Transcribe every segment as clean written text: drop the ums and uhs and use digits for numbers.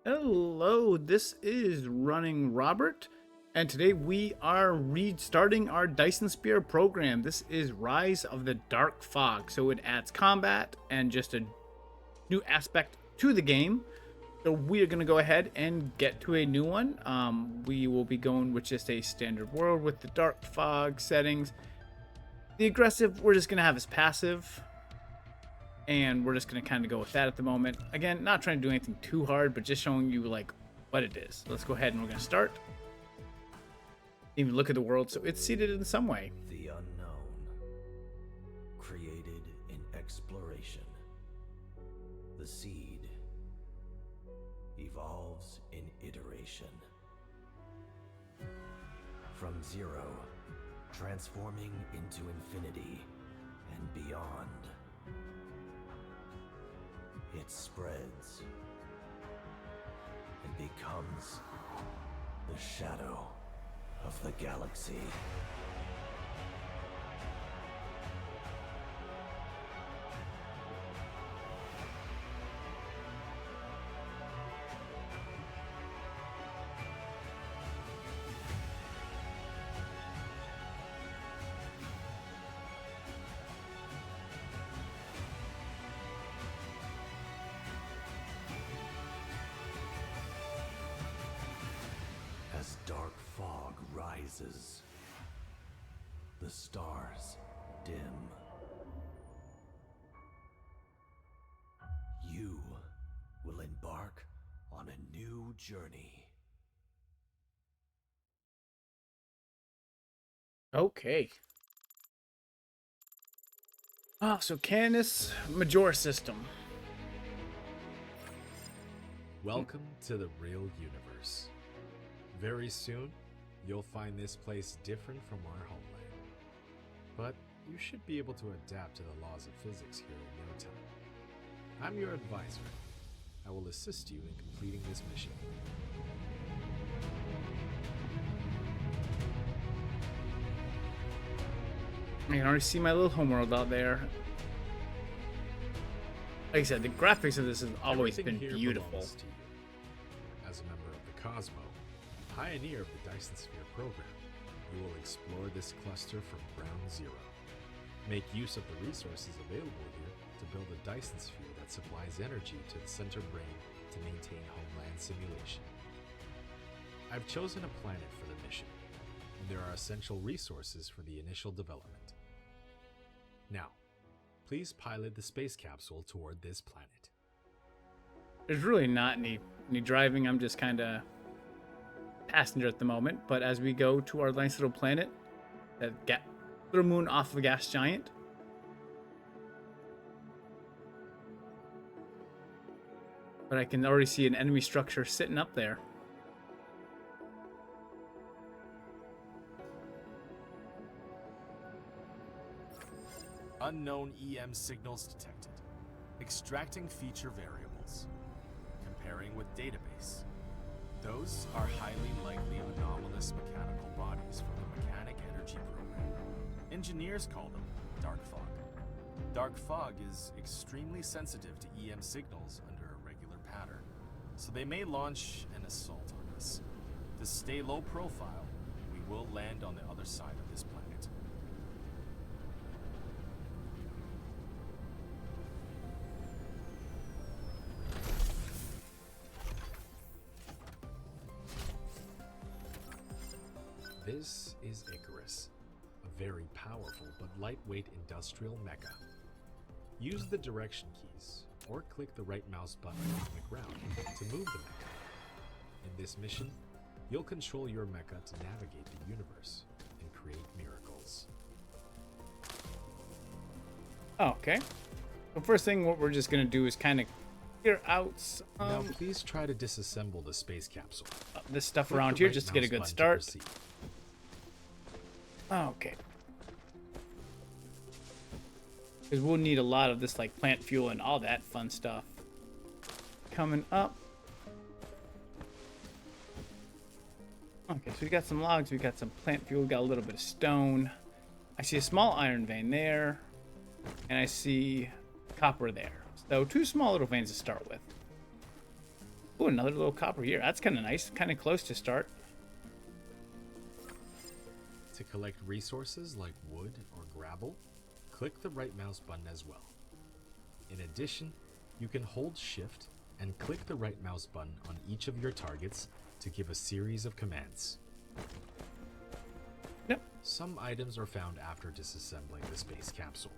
Hello, this is Runningrobert, and today we are restarting our Dyson Sphere program. This is Rise of the Dark Fog, so it adds combat and just a new aspect to the game. So we are going to go ahead and get to a new one. We will be going with just a standard world with the Dark Fog settings. The aggressive, we're just going to have as passive. And we're just going to kind of go with that at the moment. Again, not trying to do anything too hard, but just showing you like what it is. Let's go ahead and we're going to start. Even look at the world, so it's seated in some way. The unknown, created in exploration. The seed evolves in iteration. From zero, transforming into infinity and beyond. It spreads and becomes the shadow of the galaxy. As dark fog rises, the stars dim. You will embark on a new journey. Okay. So Canis Major system. Welcome to the real universe. Very soon, you'll find this place different from our homeland. But you should be able to adapt to the laws of physics here in no time. I'm your advisor. I will assist you in completing this mission. I can already see my little homeworld out there. Like I said, the graphics of this has always Everything been here beautiful. belongs to you. As a member of the Cosmo, pioneer of the Dyson Sphere Program, you will explore this cluster from ground zero. Make use of the resources available here to build a Dyson Sphere that supplies energy to the center brain to maintain homeland simulation. I've chosen a planet for the mission, and there are essential resources for the initial development. Now, please pilot the space capsule toward this planet. There's really not any driving. I'm just kind of passenger at the moment. But as we go to our nice little planet, that little moon off of a gas giant. But I can already see an enemy structure sitting up there. Unknown EM signals detected. Extracting feature variables. Comparing with database. Those are highly likely anomalous mechanical bodies from the Mechanic Energy Program. Engineers call them dark fog. Dark fog is extremely sensitive to EM signals under a regular pattern, so they may launch an assault on us. To stay low profile, we will land on the other side of this planet. This is Icarus, a very powerful but lightweight industrial mecha. Use the direction keys, or click the right mouse button on the ground to move the mecha. In this mission, you'll control your mecha to navigate the universe and create miracles. Okay. So first thing, what we're just gonna do is kind of clear out Now please try to disassemble the space capsule. this stuff Click around the here right just to get a mouse good button to start. proceed. Okay. Because we'll need a lot of this, like plant fuel and all that fun stuff. Coming up. Okay, so we got some logs, we got some plant fuel, we got a little bit of stone. I see a small iron vein there, and I see copper there. So 2 small little veins to start with. Oh, another little copper here. That's kind of nice. Kind of close to start. To collect resources like wood or gravel, click the right mouse button as well. In addition, you can hold Shift and click the right mouse button on each of your targets to give a series of commands. Yep. Some items are found after disassembling the space capsule.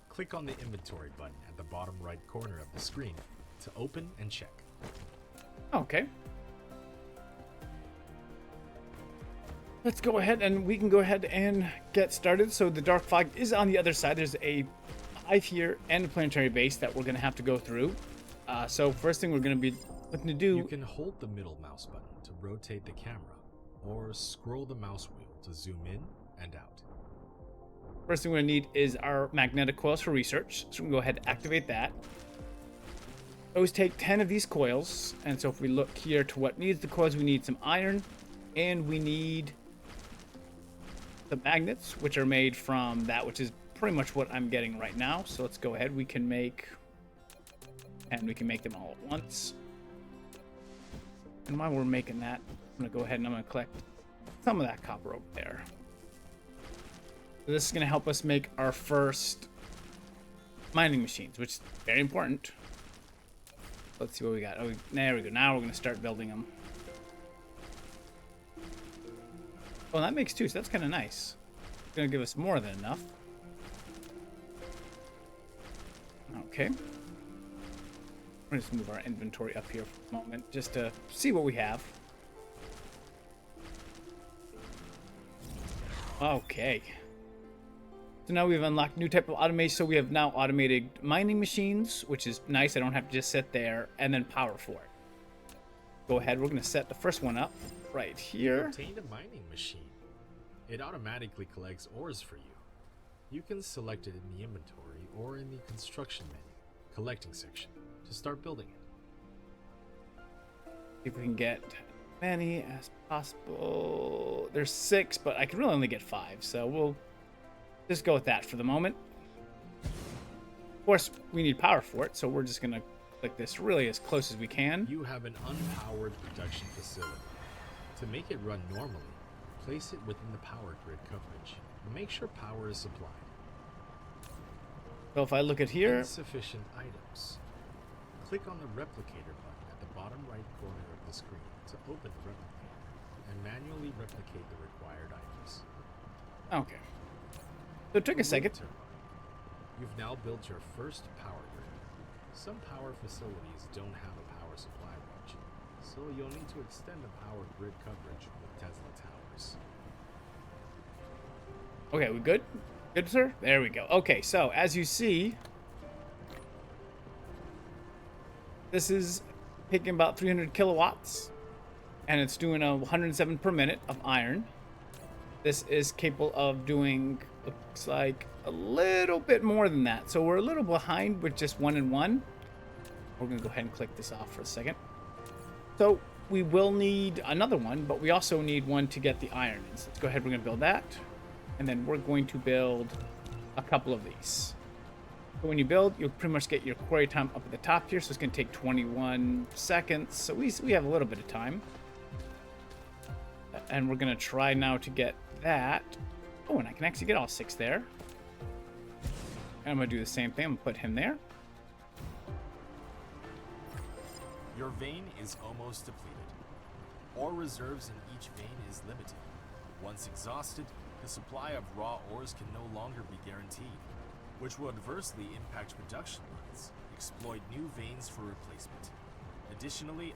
Click on the inventory button at the bottom right corner of the screen to open and check. Okay. Let's go ahead and we can go ahead and get started. So the dark fog is on the other side. There's a hive here and a planetary base that we're going to have to go through. So first thing we're going to be looking to do... You can hold the middle mouse button to rotate the camera, or scroll the mouse wheel to zoom in and out. First thing we're going to need is our magnetic coils for research. So we're going to go ahead and activate that. Those take 10 of these coils. And so if we look here to what needs the coils, we need some iron. And we need the magnets, which are made from that, which is pretty much what I'm getting right now. So let's go ahead. We can make... And we can make them all at once. And while we're making that, I'm going to go ahead and I'm going to collect some of that copper over there. So this is going to help us make our first mining machines, which is very important. Let's see what we got. Oh, there we go. Now we're going to start building them. Oh, that makes two, so that's kind of nice. It's going to give us more than enough. Okay. We're just move our inventory up here for a moment, just to see what we have. Okay. So now we've unlocked new type of automation. So we have now automated mining machines, which is nice. I don't have to just sit there and then power for it. Go ahead. We're going to set the first one up right here. You obtained a mining machine. It automatically collects ores for you. You can select it in the inventory or in the construction menu, collecting section, to start building it. See if we can get as many as possible. There's 6, but I can really only get 5, so we'll just go with that for the moment. Of course, we need power for it, so we're just going to click this really as close as we can. You have an unpowered production facility. To make it run normally, place it within the power grid coverage and make sure power is supplied. So if I look at here, Insufficient items. Click on the replicator button at the bottom right corner of the screen to open the replicator and manually replicate the required items. okay. So it took a second. You've now built your first power grid. Some power facilities don't have a power supply range, so you'll need to extend the power grid coverage with Tesla towers. Okay, we good? Good, sir? There we go. Okay, so as you see, this is taking about 300 kilowatts, and it's doing 107 per minute of iron. This is capable of doing, looks like, a little bit more than that. So we're a little behind with just 1 and 1. We're going to go ahead and click this off for a second. So we will need another one, but we also need one to get the iron in. So let's go ahead, we're going to build that. And then we're going to build a couple of these. So when you build, you'll pretty much get your quarry time up at the top here. So it's going to take 21 seconds. So we have a little bit of time. And we're going to try now to get that. Oh, and I can actually get all 6 there. And I'm going to do the same thing. I'm going to put him there. Your vein is almost depleted. Ore reserves in each vein is limited. Once exhausted, the supply of raw ores can no longer be guaranteed, which will adversely impact production lines. Exploit new veins for replacement. Additionally,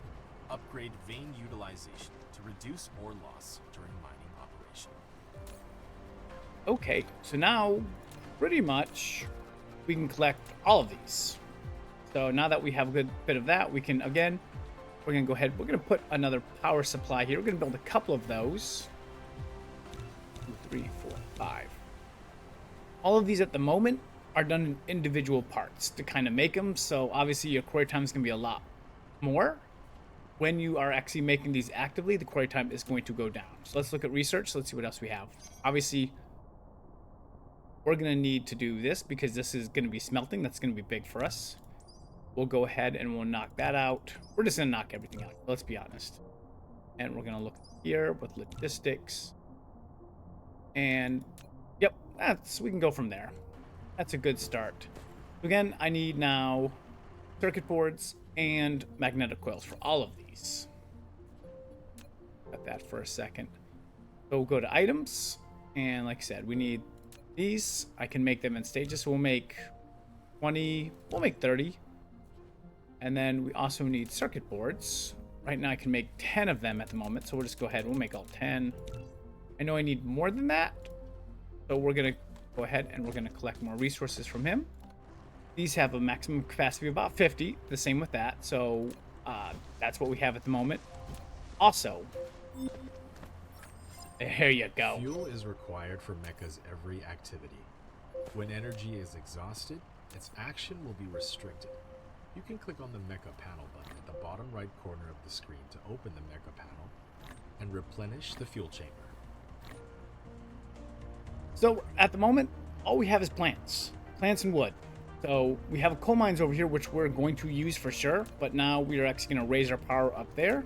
upgrade vein utilization to reduce ore loss during mining operation. Okay, so now pretty much we can collect all of these. So now that we have a good bit of that, we can, again, we're going to go ahead. We're going to put another power supply here. We're going to build a couple of those. 2, 3, 4, 5. All of these at the moment are done in individual parts to kind of make them. So obviously your quarry time is going to be a lot more. When you are actually making these actively, the quarry time is going to go down. So let's look at research. Let's see what else we have. Obviously, we're going to need to do this because this is going to be smelting. That's going to be big for us. we'll go ahead and we'll knock that out. We're just gonna knock everything out, let's be honest. And we're gonna look here with logistics. And yep, we can go from there. That's a good start. Again, I need now circuit boards and magnetic coils for all of these. Got that for a second. So we'll go to items, and like I said, we need these. I can make them in stages, so we'll make 20, we'll make 30. And then we also need circuit boards. Right now I can make 10 of them at the moment, so we'll just go ahead, we'll make all 10. I know I need more than that, so we're gonna go ahead and we're gonna collect more resources from him. These have a maximum capacity of about 50, the same with that, so that's what we have at the moment. Also, there you go. Fuel is required for Mecha's every activity. When energy is exhausted, its action will be restricted. You can click on the Mecha panel button at the bottom right corner of the screen to open the Mecha panel and replenish the fuel chamber. So at the moment, all we have is plants and wood. So we have coal mines over here, which we're going to use for sure, but now we are actually going to raise our power up there.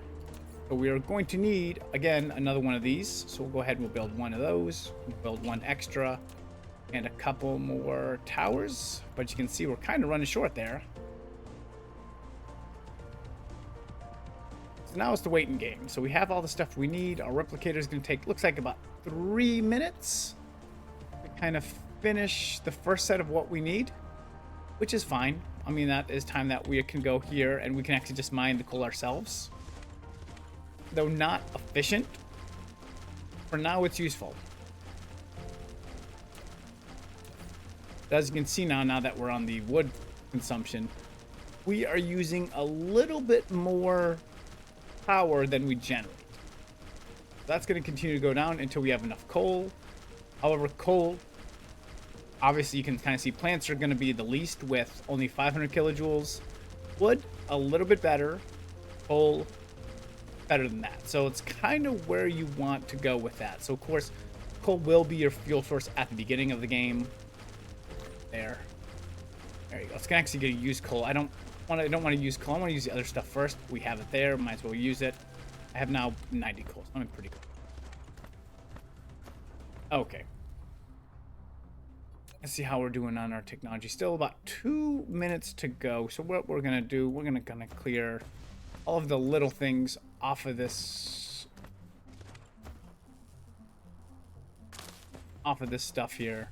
So we are going to need, again, another one of these. So we'll go ahead and we'll build one of those. We'll build one extra and a couple more towers. But you can see we're kind of running short there. So now it's the waiting game. So we have all the stuff we need. Our replicator is going to take, looks like about 3 minutes to kind of finish the first set of what we need, which is fine. I mean, that is time that we can go here and we can actually just mine the coal ourselves. Though not efficient, for now it's useful. As you can see now that we're on the wood consumption, we are using a little bit more power than we generate. That's going to continue to go down until we have enough coal. However, coal, obviously you can kind of see plants are going to be the least with only 500 kilojoules. Wood, a little bit better. Coal, better than that. So it's kind of where you want to go with that. So of course, coal will be your fuel source at the beginning of the game. There you go. It's actually going to use coal. I don't want to use coal. I want to use the other stuff first. We have it there. Might as well use it. I have now 90 coal. So I'm pretty cool. Okay. Let's see how we're doing on our technology. Still about 2 minutes to go. So what we're going to do, we're going to clear all of the little things off of this stuff here.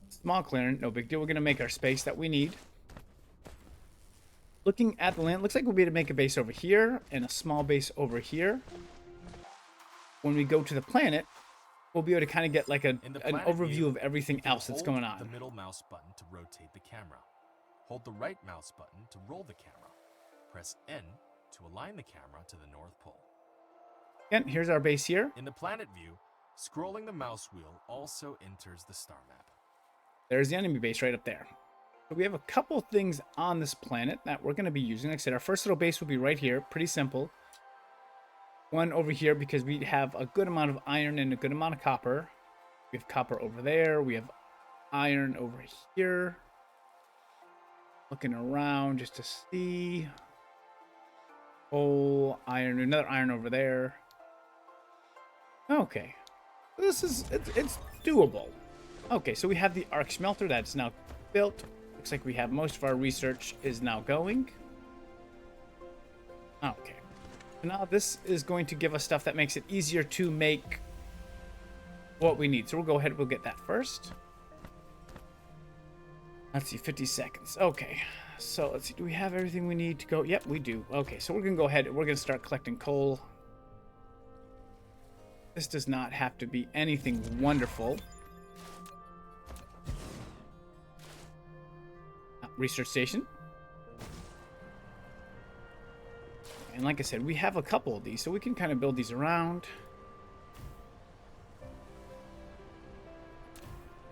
Small clearing, no big deal. We're going to make our space that we need. Looking at the land, looks like we'll be able to make a base over here and a small base over here. When we go to the planet, we'll be able to kind of get like an overview view, of everything else that's going on. Hold the middle mouse button to rotate the camera. Hold the right mouse button to roll the camera. Press N to align the camera to the North Pole. Again, here's our base here. In the planet view, scrolling the mouse wheel also enters the star map. There's the enemy base right up there. So we have a couple things on this planet that we're going to be using. Like I said, our first little base will be right here. Pretty simple. One over here because we have a good amount of iron and a good amount of copper. We have copper over there. We have iron over here. Looking around just to see. Coal, iron, another iron over there. Okay. This is, it's doable. Okay, so we have the arc smelter that's now built. Looks like we have most of our research is now going. Okay. So now this is going to give us stuff that makes it easier to make what we need. So we'll go ahead, we'll get that first. Let's see, 50 seconds. Okay. So let's see, do we have everything we need to go? Yep, we do. Okay, so we're going to go ahead and we're going to start collecting coal. This does not have to be anything wonderful. Research station. And like I said, we have a couple of these, so we can kind of build these around.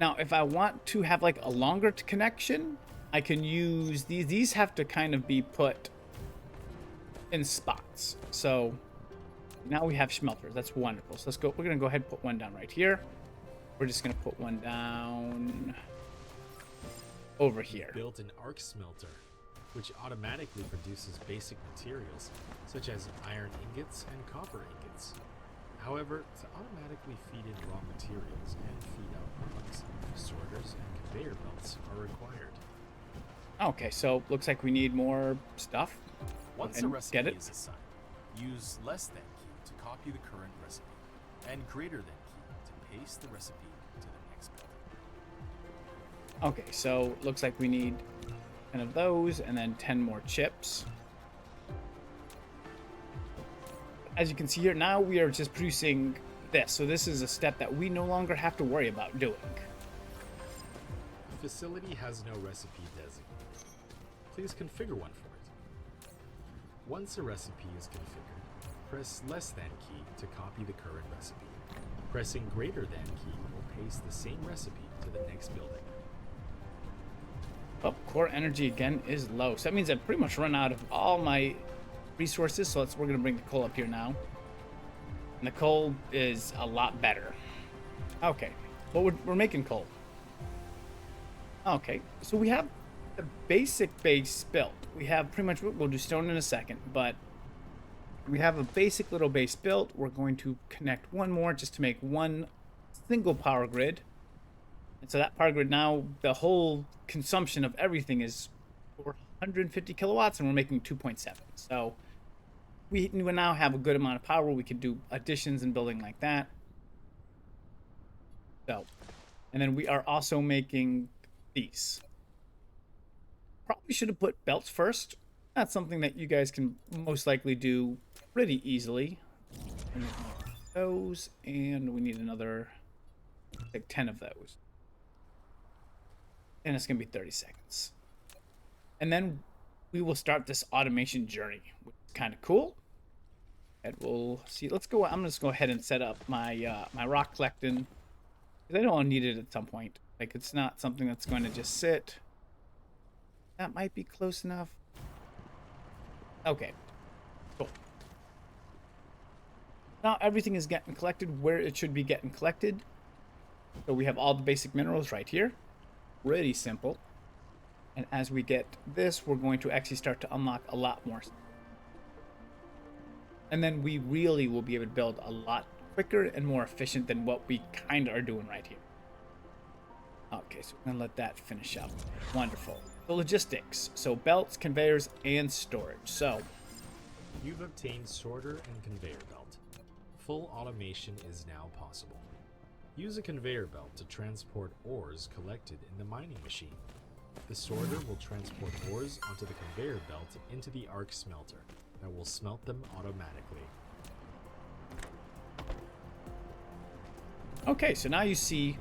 Now, if I want to have like a longer connection, I can use these. These have to kind of be put in spots. So now we have smelters. That's wonderful. So let's go. We're going to go ahead and put one down right here. We're just going to put one down over here. Built an arc smelter, which automatically produces basic materials such as iron ingots and copper ingots. However, to automatically feed in raw materials and feed out products, sorters and conveyor belts are required. Okay, so looks like we need more stuff. Once a And recipe get it? is assigned, use less than key to copy the current recipe, and greater than key to paste the recipe to the next building. Okay, so looks like we need 10 of those and then 10 more chips. As you can see here, now we are just producing this. So this is a step that we no longer have to worry about doing. The facility has no recipe designated. Please configure one for it. Once a recipe is configured, press less than key to copy the current recipe. Pressing greater than key will paste the same recipe to the next building. Oh, core energy again is low. So that means I've pretty much run out of all my resources. So we're going to bring the coal up here now. And the coal is a lot better. Okay, well, we're making coal. Okay, so we have the basic base built. We have pretty much, we'll do stone in a second, but we have a basic little base built. We're going to connect one more just to make one single power grid. And so that power grid now, the whole consumption of everything is 450 kilowatts, and we're making 2.7. So we now have a good amount of power. We can do additions and building like that. So, and then we are also making these. Probably should have put belts first. That's something that you guys can most likely do pretty easily. And those, and we need another like 10 of those. And it's gonna be 30 seconds. And then we will start this automation journey, which is kind of cool. And we'll see. Let's go. I'm gonna just go ahead and set up my my rock collecting, because I know I'll need it at some point. Like, it's not something that's going to just sit. That might be close enough. Okay, cool. Now everything is getting collected where it should be getting collected. So we have all the basic minerals right here. Pretty simple. And as we get this, we're going to actually start to unlock a lot more. And then we really will be able to build a lot quicker and more efficient than what we kind of are doing right here. Okay, so we're going to let that finish up. Wonderful. The logistics. So belts, conveyors, and storage. So You've obtained sorter and conveyor belt. Full automation is now possible. Use a conveyor belt to transport ores collected in the mining machine. The sorter will transport ores onto the conveyor belt into the arc smelter that will smelt them automatically. okay, so now you see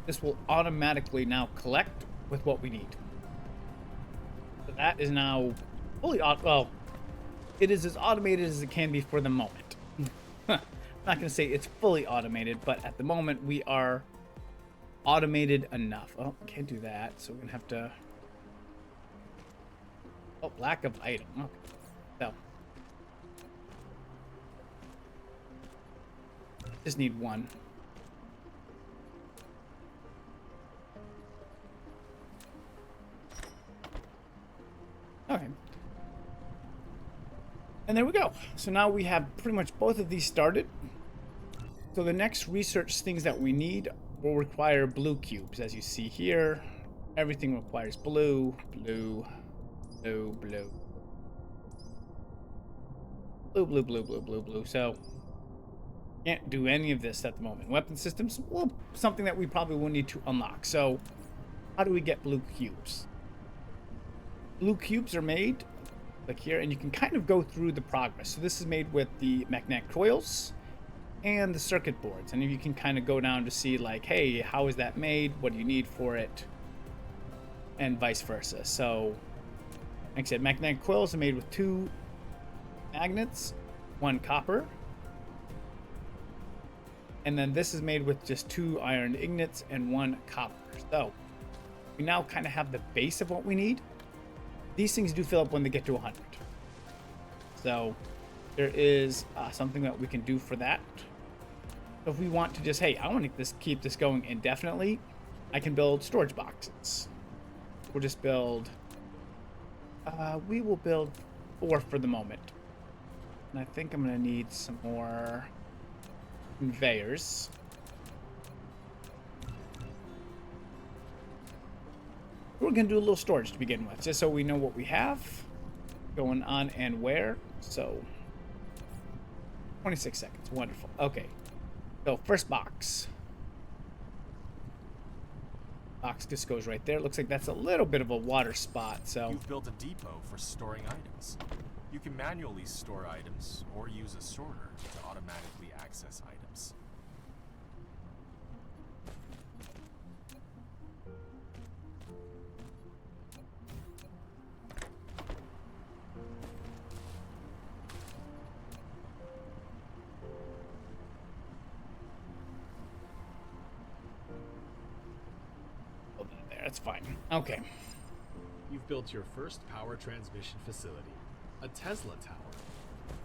this will automatically now collect with what we need. So that is now fully well, it is as automated as it can be for the moment. I'm not going to say it's fully automated, but at the moment we are automated enough. Oh, can't do that, so we're going to have to... Oh, lack of item. Okay. So. Just need one. Okay. And there we go. So now we have pretty much both of these started. So the next research things that we need will require blue cubes. As you see here, everything requires blue, blue, blue, blue. Blue, blue, blue, blue, blue, blue. So can't do any of this at the moment. Weapon systems, well, something that we probably will need to unlock. So how do we get blue cubes? Blue cubes are made like here, and you can kind of go through the progress. So this is made with the magnetic coils and the circuit boards, and you can kind of go down to see like, hey, how is that made? What do you need for it? And vice versa. So like I said, magnetic coils are made with 2 magnets, 1 copper, and then this is made with just 2 iron ingots and 1 copper. So we now kind of have the base of what we need. These things do fill up when they get to 100. So there is something that we can do for that. So if we want to just, hey, I want to keep this going indefinitely, I can build storage boxes. we'll just build... we will build 4 for the moment. And I think I'm going to need some more conveyors. We're going to do a little storage to begin with, just so we know what we have going on and where. So, 26 seconds. Wonderful. Okay. So, first box. Box just goes right there. Looks like that's a little bit of a water spot, so... You've built a depot for storing items. You can manually store items or use a sorter to automatically access items. That's fine. Okay. You've built your first power transmission facility, a Tesla tower.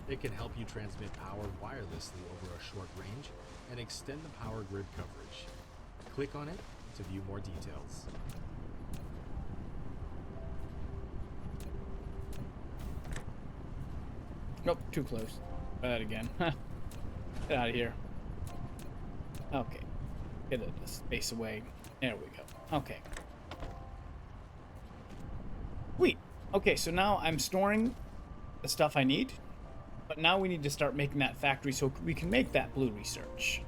It can help you transmit power wirelessly over a short range and extend the power grid coverage. Click on it to view more details. Nope, too close. Try that again. Get out of here. Okay. Get the space away. There we go. Okay. Sweet. Okay, so now I'm storing the stuff I need, but now we need to start making that factory so we can make that blue research.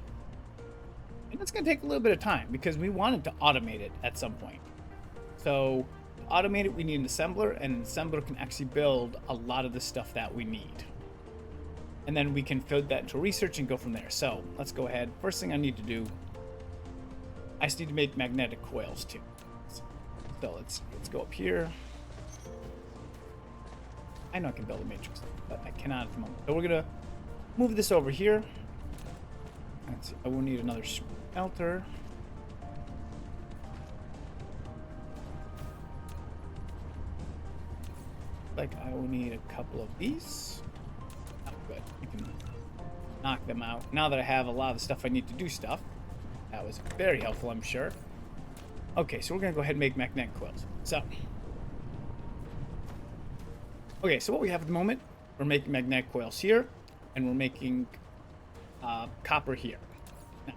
And it's going to take a little bit of time because we wanted to automate it at some point. So to automate it, we need an assembler, and an assembler can actually build a lot of the stuff that we need. And then we can feed that into research and go from there. So let's go ahead. First thing I need to do, I just need to make magnetic coils too. So let's go up here. I know I can build a matrix, but I cannot at the moment. So we're gonna move this over here. Let's see. I will need another smelter. Like I will need a couple of these. Oh, good. I can knock them out. Now that I have a lot of the stuff I need to do stuff. That was very helpful, I'm sure. Okay, so we're gonna go ahead and make magnetic coils. Okay, so what we have at the moment, we're making magnetic coils here, and we're making copper here. Now,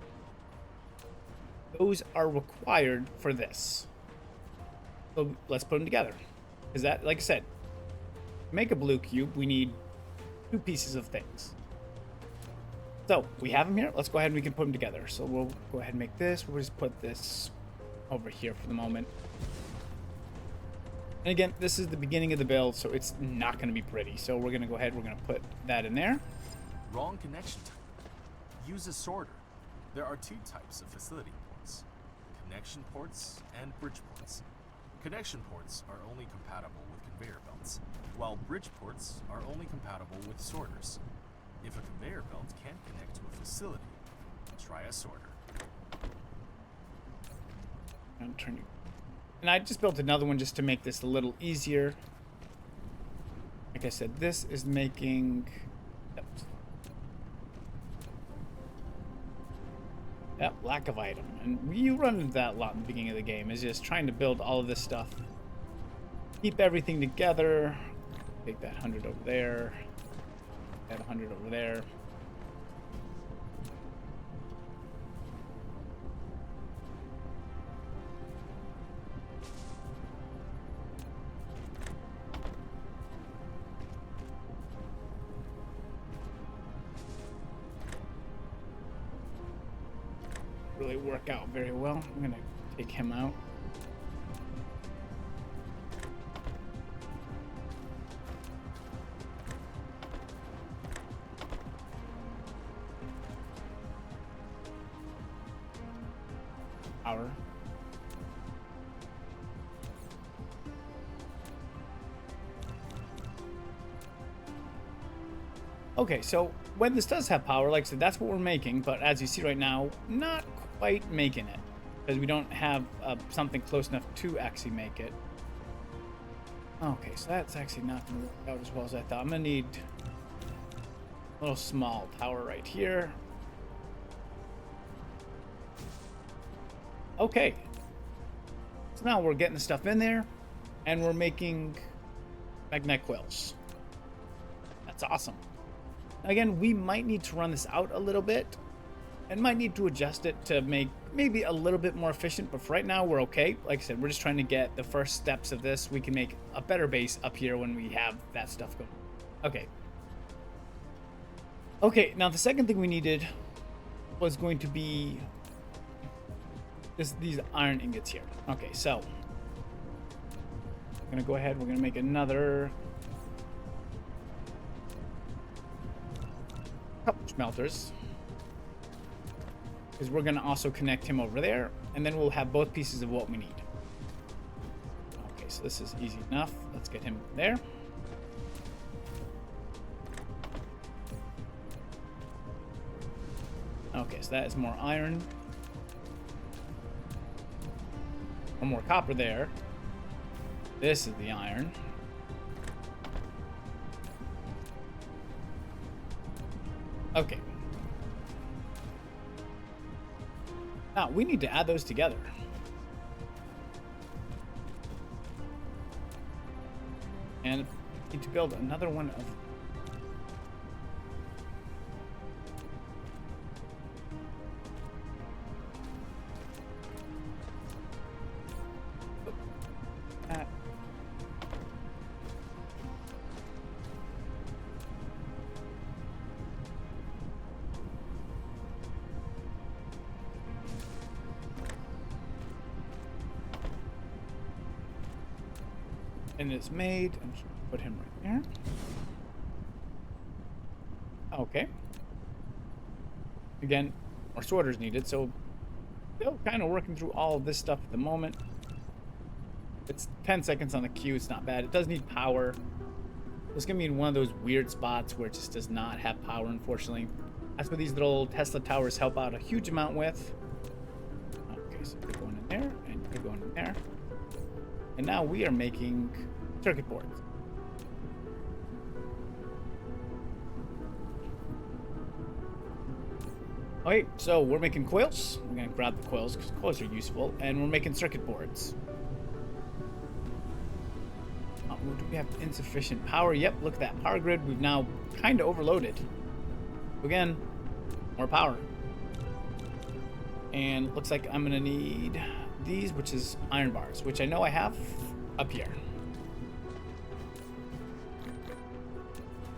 those are required for this. So let's put them together. Because that, like I said, to make a blue cube, we need 2 pieces of things. So we have them here. Let's go ahead and we can put them together. So we'll go ahead and make this. We'll just put this over here for the moment. And again, this is the beginning of the build, so it's not going to be pretty. So we're going to go ahead, we're going to put that in there. Wrong connection type. Use a sorter. There are 2 types of facility ports: connection ports and bridge ports. Connection ports are only compatible with conveyor belts, while bridge ports are only compatible with sorters. If a conveyor belt can't connect to a facility, try a sorter. And I just built another one just to make this a little easier. Like I said, this is making... Yep, lack of item. And you run into that a lot in the beginning of the game, is just trying to build all of this stuff. Keep everything together. Take that 100 over there. Add 100 over there. Really work out very well. I'm gonna take him out. Power. Okay, so when this does have power, like I said, that's what we're making, but as you see right now, not quite making it, because we don't have something close enough to actually make it. Okay, so that's actually not going to work out as well as I thought. I'm going to need a little small tower right here. Okay. So now we're getting the stuff in there. And we're making magnetic coils. That's awesome. Again, we might need to run this out a little bit and might need to adjust it to make maybe a little bit more efficient, but for right now we're okay. Like I said, we're just trying to get the first steps of this. We can make a better base up here when we have that stuff going. Okay, now the second thing we needed was going to be these iron ingots here. Okay, so I'm gonna go ahead, we're gonna make another couple smelters, because we're gonna also connect him over there, and then we'll have both pieces of what we need. Okay, so this is easy enough. Let's get him there. Okay, so that is more iron. Or more copper there. This is the iron. Okay. Now, we need to add those together. And need to build another one of... And it's made. I'm just gonna put him right there. Okay. Again, more sorters needed, so still kind of working through all of this stuff at the moment. It's 10 seconds on the queue. It's not bad. It does need power. It's gonna be in one of those weird spots where it just does not have power, unfortunately. That's what these little Tesla towers help out a huge amount with. Okay, so you're going in there, and you're going in there. And now we are making circuit boards. Okay, so we're making coils. We're gonna grab the coils because coils are useful, and we're making circuit boards. Do we have insufficient power? Yep, look at that power grid. We've now kind of overloaded. Again, more power. And looks like I'm gonna need these, which is iron bars, which I know I have up here.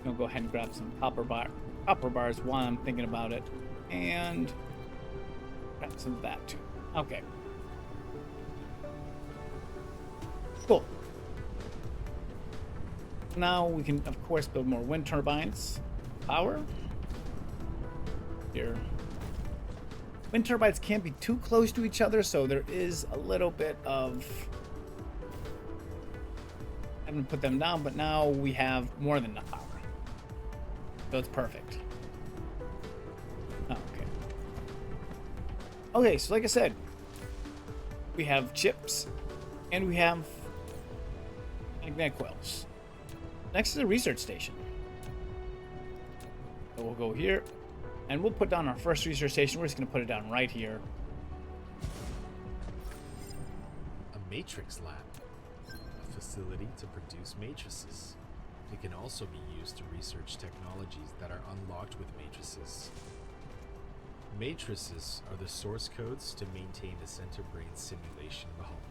I'll go ahead and grab some copper bars while I'm thinking about it, and grab some of that too. Okay. Cool. Now we can, of course, build more wind turbines. Power. Here. Wind turbines can't be too close to each other, so there is a little bit of having to put them down, but now we have more than enough power. So it's perfect. Okay. Okay, so like I said, we have chips and we have magnetic coils. Next is a research station. So we'll go here. And we'll put down our first research station. We're just going to put it down right here. A matrix lab. A facility to produce matrices. It can also be used to research technologies that are unlocked with matrices. Matrices are the source codes to maintain the center brain simulation of a homeland.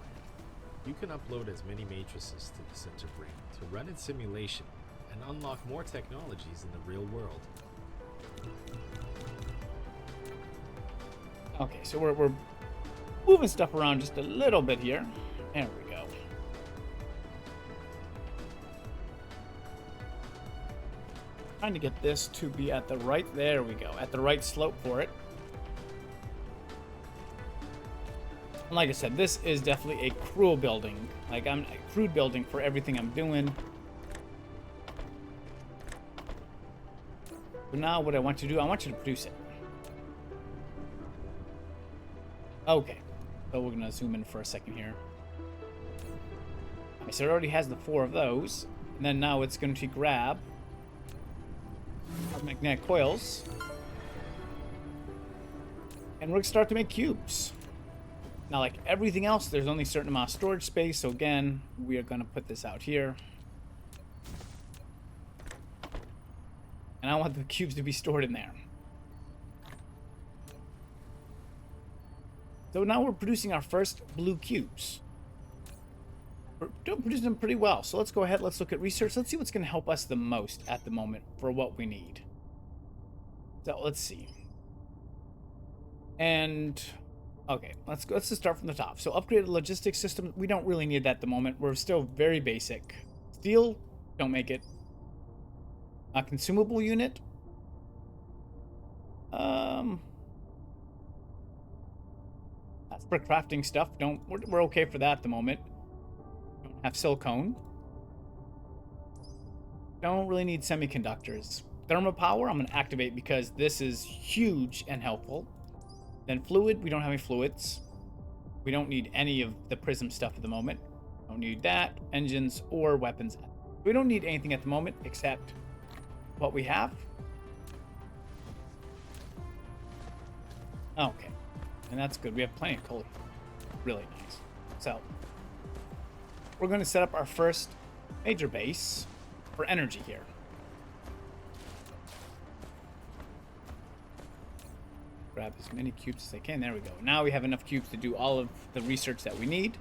You can upload as many matrices to the center brain to run in simulation and unlock more technologies in the real world. Okay, so we're moving stuff around just a little bit here. There we go. Trying to get this to be at the right, there we go, at the right slope for it. And like I said, this is definitely a cruel building. Like, I'm a crude building for everything I'm doing. But now what I want you to do, I want you to produce it. Okay, so we're gonna zoom in for a second here. Okay, so it already has the 4 of those. And then now it's going to grab our magnetic coils. And we're gonna start to make cubes. Now, like everything else, there's only a certain amount of storage space. So again, we are going to put this out here. And I want the cubes to be stored in there. So now we're producing our first blue cubes. We're producing them pretty well. So let's go ahead. Let's look at research. Let's see what's going to help us the most at the moment for what we need. So let's see. And okay, let's just start from the top. So upgraded logistics system. We don't really need that at the moment. We're still very basic. Steel, don't make it. A consumable unit. That's for crafting stuff. We're okay for that at the moment. Don't have silicone. Don't really need semiconductors. Thermal power, I'm going to activate because this is huge and helpful. Then fluid, we don't have any fluids. We don't need any of the prism stuff at the moment. Don't need that, engines, or weapons. We don't need anything at the moment except what we have. Okay, and that's good. We have plenty of coal. Really nice. So, we're going to set up our first major base for energy here. Grab as many cubes as I can. There we go. Now we have enough cubes to do all of the research that we need.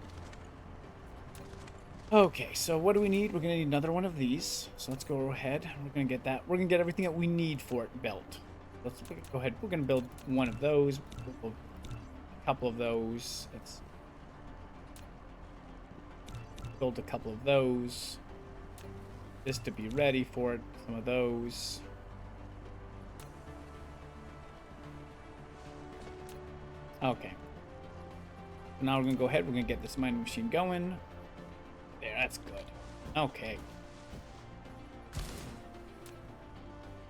Okay, so what do we need? We're going to need another one of these. So let's go ahead. We're going to get that. We're going to get everything that we need for it built. Let's go ahead. We're going to build one of those. A couple of those. Let's build a couple of those. Just to be ready for it. Some of those. Okay. So now we're going to go ahead. We're going to get this mining machine going. There, that's good. Okay.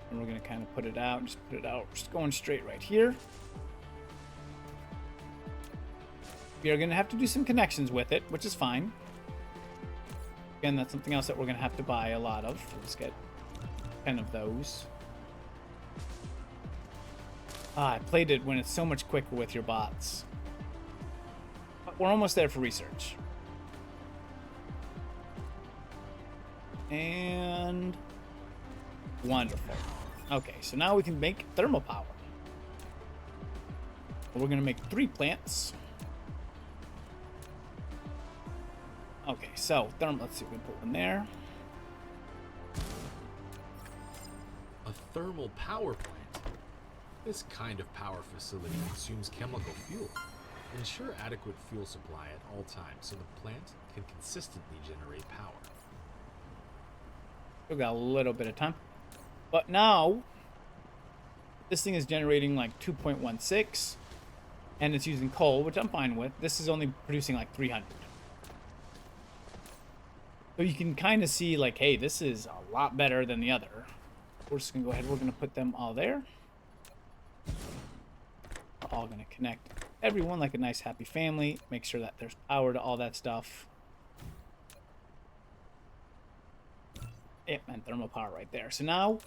And we're going to kind of put it out. Just going straight right here. We are going to have to do some connections with it, which is fine. Again, that's something else that we're going to have to buy a lot of. Let's get 10 of those. I played it when it's so much quicker with your bots. But we're almost there for research. And wonderful. Okay, so now we can make thermal power. We're going to make 3 plants. Okay, so let's see if we can put one there. A thermal power plant. This kind of power facility consumes chemical fuel. Ensure adequate fuel supply at all times so the plant can consistently generate power. We've got a little bit of time. But now, this thing is generating like 2.16, and it's using coal, which I'm fine with. This is only producing like 300. So you can kind of see like, hey, this is a lot better than the other. We're just going to go ahead. We're going to put them all there. We're all going to connect everyone like a nice happy family. Make sure that there's power to all that stuff. Yep, and thermal power right there. So now,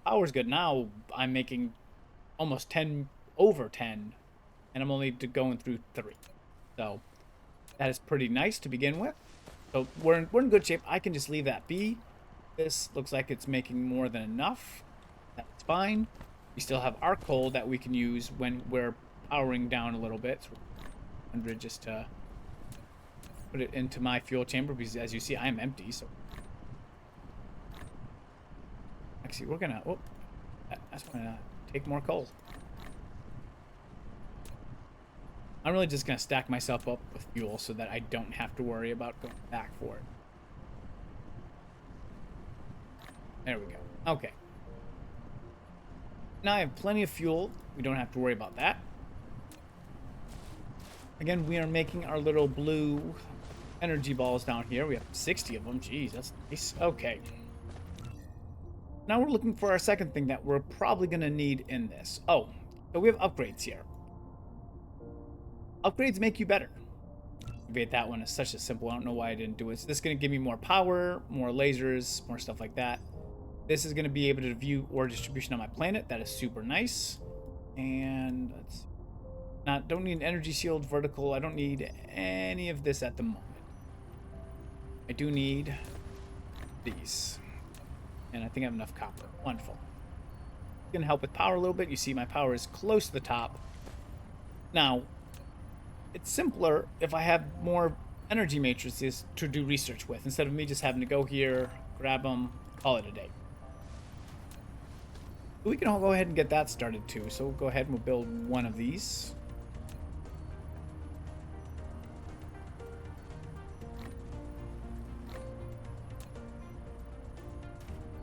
power's good. Now I'm making almost 10, over 10, and I'm only going through 3. So that is pretty nice to begin with. So we're in good shape. I can just leave that be. This looks like it's making more than enough. That's fine. We still have our coal that we can use when we're powering down a little bit. So 100 just to put it into my fuel chamber because, as you see, I am empty. So actually, we're gonna. Oh, that's gonna take more coal. I'm really just gonna stack myself up with fuel so that I don't have to worry about going back for it. There we go. Okay. Now I have plenty of fuel. We don't have to worry about that. Again, we are making our little blue energy balls down here. We have 60 of them. Jeez, that's nice. Okay. Now we're looking for our second thing that we're probably going to need in this. Oh, so we have upgrades here. Upgrades make you better. Activate that one is such a simple. I don't know why I didn't do it. So this is going to give me more power, more lasers, more stuff like that. This is going to be able to view ore distribution on my planet. That is super nice. And let's see. Don't need an energy shield vertical. I don't need any of this at the moment. I do need these. And I think I have enough copper. Wonderful. It's going to help with power a little bit. You see my power is close to the top. Now, it's simpler if I have more energy matrices to do research with, instead of me just having to go here, grab them, call it a day. We can all go ahead and get that started too. So we'll go ahead and we'll build one of these.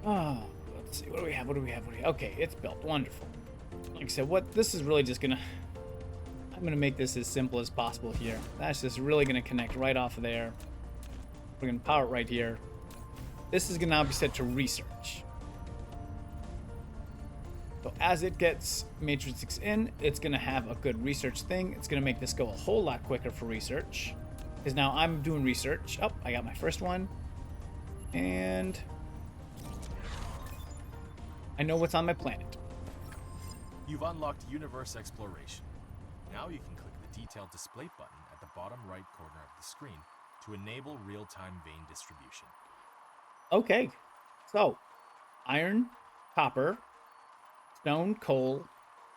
Oh, let's see. What do we have? Okay, it's built. Wonderful. Like I said, this is really just gonna... I'm gonna make this as simple as possible here. That's just really gonna connect right off of there. We're gonna power it right here. This is gonna now be set to research. So as it gets matrix in, it's gonna have a good research thing. It's gonna make this go a whole lot quicker for research. Because now I'm doing research. Oh, I got my first one. And I know what's on my planet. You've unlocked universe exploration. Now you can click the detailed display button at the bottom right corner of the screen to enable real-time vein distribution. Okay, so iron, copper, stone, coal.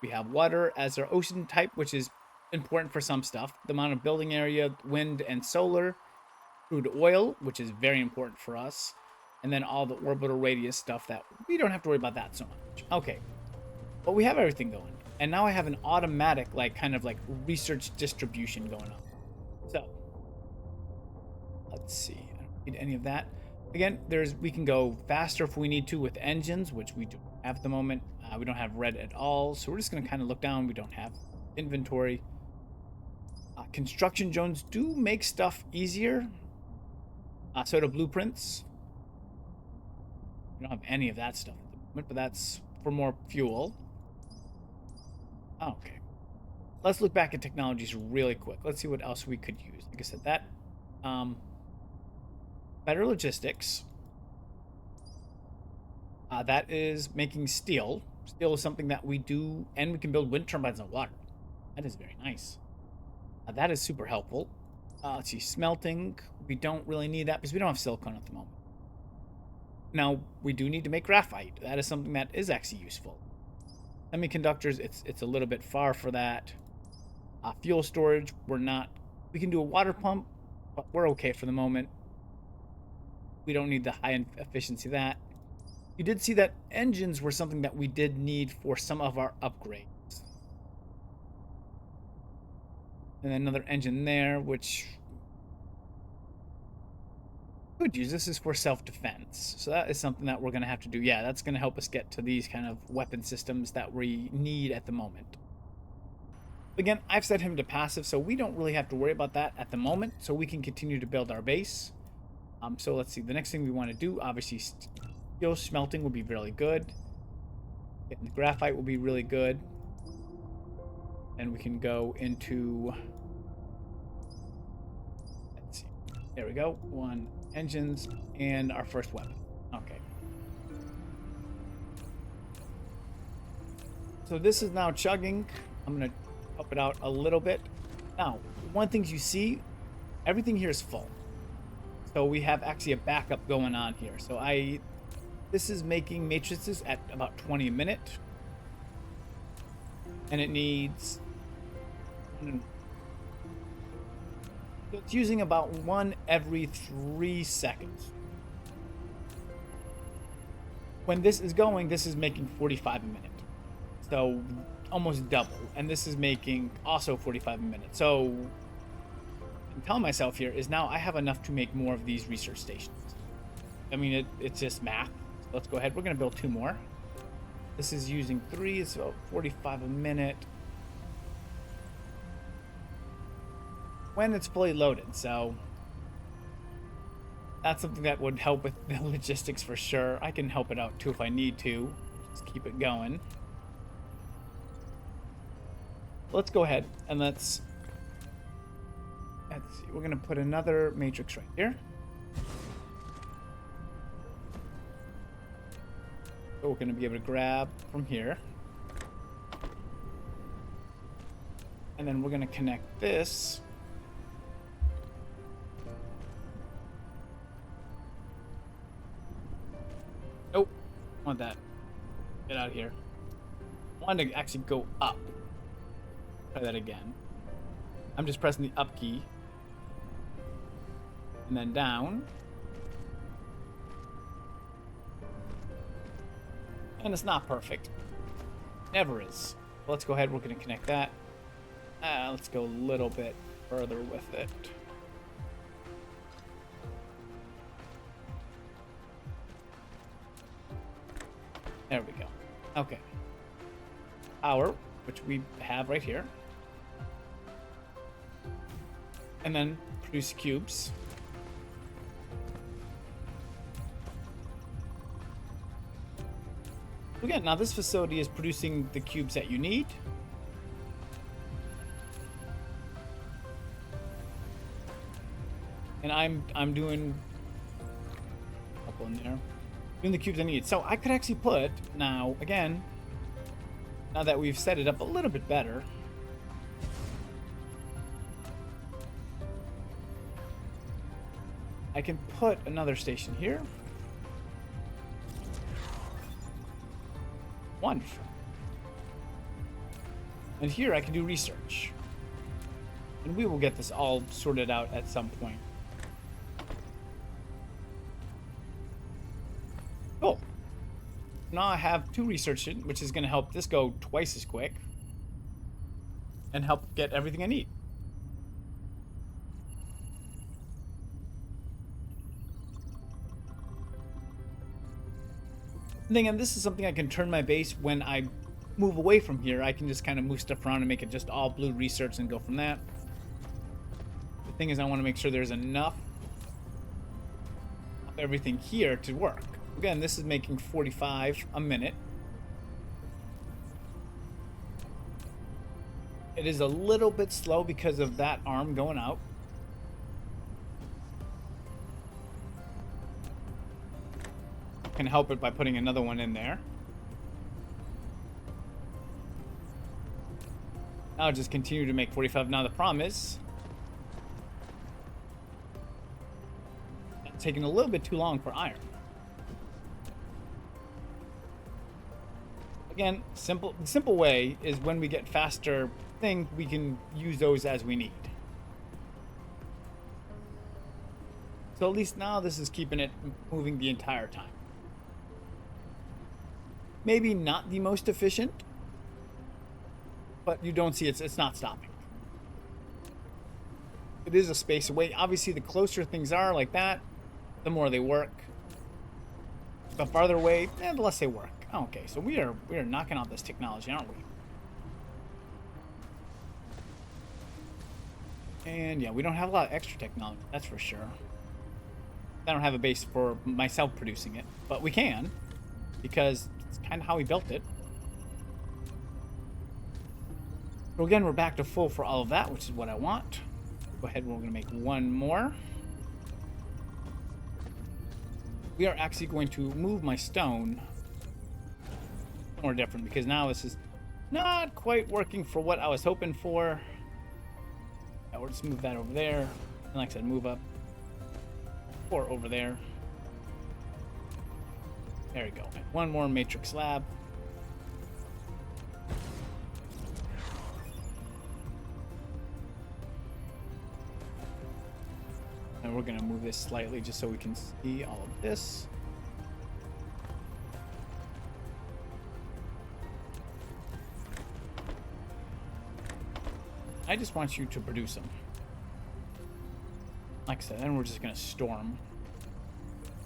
We have water as our ocean type, which is important for some stuff. The amount of building area, wind and solar. Crude oil, which is very important for us. And then all the orbital radius stuff that we don't have to worry about that so much. Okay, but we have everything going. And now I have an automatic, kind of research distribution going on. So, let's see. I don't need any of that. Again, we can go faster if we need to with engines, which we don't have at the moment. We don't have red at all, so we're just going to kind of look down. We don't have inventory. Construction zones do make stuff easier. So do blueprints. We don't have any of that stuff at the moment, but that's for more fuel. Okay. Let's look back at technologies really quick. Let's see what else we could use. Like I said, that better logistics. That is making steel. Steel is something that we do, and we can build wind turbines on water. That is very nice. That is super helpful. Let's see, smelting. We don't really need that because we don't have silicone at the moment. Now, we do need to make graphite. That is something that is actually useful. Semiconductors, it's a little bit far for that. Fuel storage, we can do a water pump, but we're okay for the moment. We don't need the high efficiency of that. You did see that engines were something that we did need for some of our upgrades. And then another engine there, which could use. This is for self-defense. So that is something that we're going to have to do. Yeah, that's going to help us get to these kind of weapon systems that we need at the moment. Again, I've set him to passive, so we don't really have to worry about that at the moment. So we can continue to build our base. So let's see. The next thing we want to do, obviously, steel smelting will be really good. Getting the graphite will be really good. And we can go into... Let's see. There we go. Engines and our first weapon. Okay. So this is now chugging. I'm going to up it out a little bit. Now, one thing you see, everything here is full. So we have actually a backup going on here. So this is making matrices at about 20 a minute. And it needs... It's using about one every 3 seconds. When this is going, this is making 45 a minute. So almost double. And this is making also 45 a minute. So I'm telling myself here is now I have enough to make more of these research stations. I mean, it's just math. So let's go ahead. We're going to build 2 more. This is using 3, so 45 a minute. When it's fully loaded, so that's something that would help with the logistics for sure. I can help it out too if I need to. Just keep it going. Let's go ahead and let's see. We're gonna put another matrix right here. So we're gonna be able to grab from here. And then we're going to connect this. Nope. I want that. Get out of here. I want to actually go up. Try that again. I'm just pressing the up key. And then down. And it's not perfect. Never is. Let's go ahead. We're going to connect that. Let's go a little bit further with it. There we go. Okay. Power, which we have right here. And then produce cubes. Again, now this facility is producing the cubes that you need. And I'm doing a couple in there. Doing the cubes I need. So I could actually put now, again, now that we've set it up a little bit better. I can put another station here. Wonderful. And here I can do research. And we will get this all sorted out at some point. Cool. Now I have 2 research, which is going to help this go twice as quick. And help get everything I need. And this is something I can turn my base when I move away from here. I can just kind of move stuff around and make it just all blue research and go from that. The thing is, I want to make sure there's enough of everything here to work. Again, this is making 45 a minute. It is a little bit slow because of that arm going out. Can help it by putting another one in there. I'll just continue to make 45. Now the problem is it's taking a little bit too long for iron. Again, the simple way is when we get faster things, we can use those as we need. So at least now this is keeping it moving the entire time. Maybe not the most efficient, but you don't see it's not stopping. It is a space away. Obviously, the closer things are like that, the more they work. The farther away, the less they work. Okay, so we are knocking out this technology, aren't we? And yeah, we don't have a lot of extra technology, that's for sure. I don't have a base for myself producing it, but we can, because it's kind of how we built it. So again, we're back to full for all of that, which is what I want. Go ahead, we're going to make one more. We are actually going to move my stone more different, because now this is not quite working for what I was hoping for. Yeah, we'll just move that over there. And like I said, move up 4 over there. There we go. One more matrix slab. And we're going to move this slightly just so we can see all of this. I just want you to produce them. Like I said, then we're just going to store them.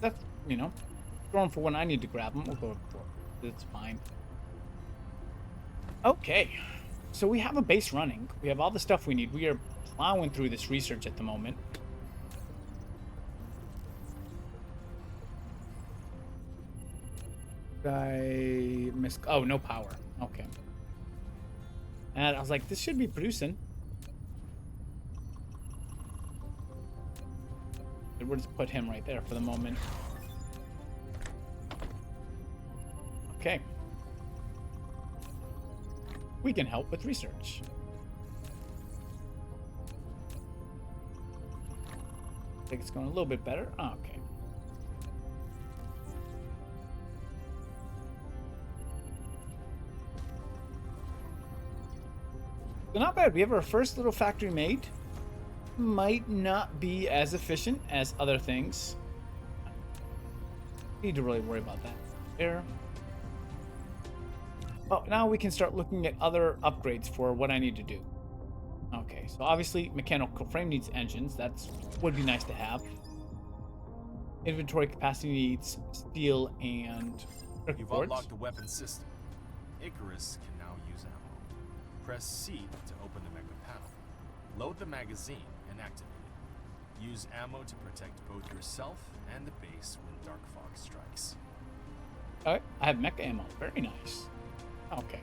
That's, store them for when I need to grab them. We'll go for it's fine. Okay. So we have a base running. We have all the stuff we need. We are plowing through this research at the moment. I missed. Oh, no power. Okay. And I was like, this should be producing. We'll just put him right there for the moment. Okay. We can help with research. think it's going a little bit better. Oh, okay. So not bad. We have our first little factory made. Might not be as efficient as other things. Need to really worry about that. There. Well, now we can start looking at other upgrades for what I need to do. Okay, so obviously mechanical frame needs engines. That's would be nice to have. Inventory capacity needs steel and circuit You've boards. unlocked the weapon system. Icarus can now use ammo. Press C to open the mega panel. Load the magazine and activate it. Use ammo to protect both yourself and the base when dark fog strikes. Alright, I have mecha ammo. Very nice. Okay.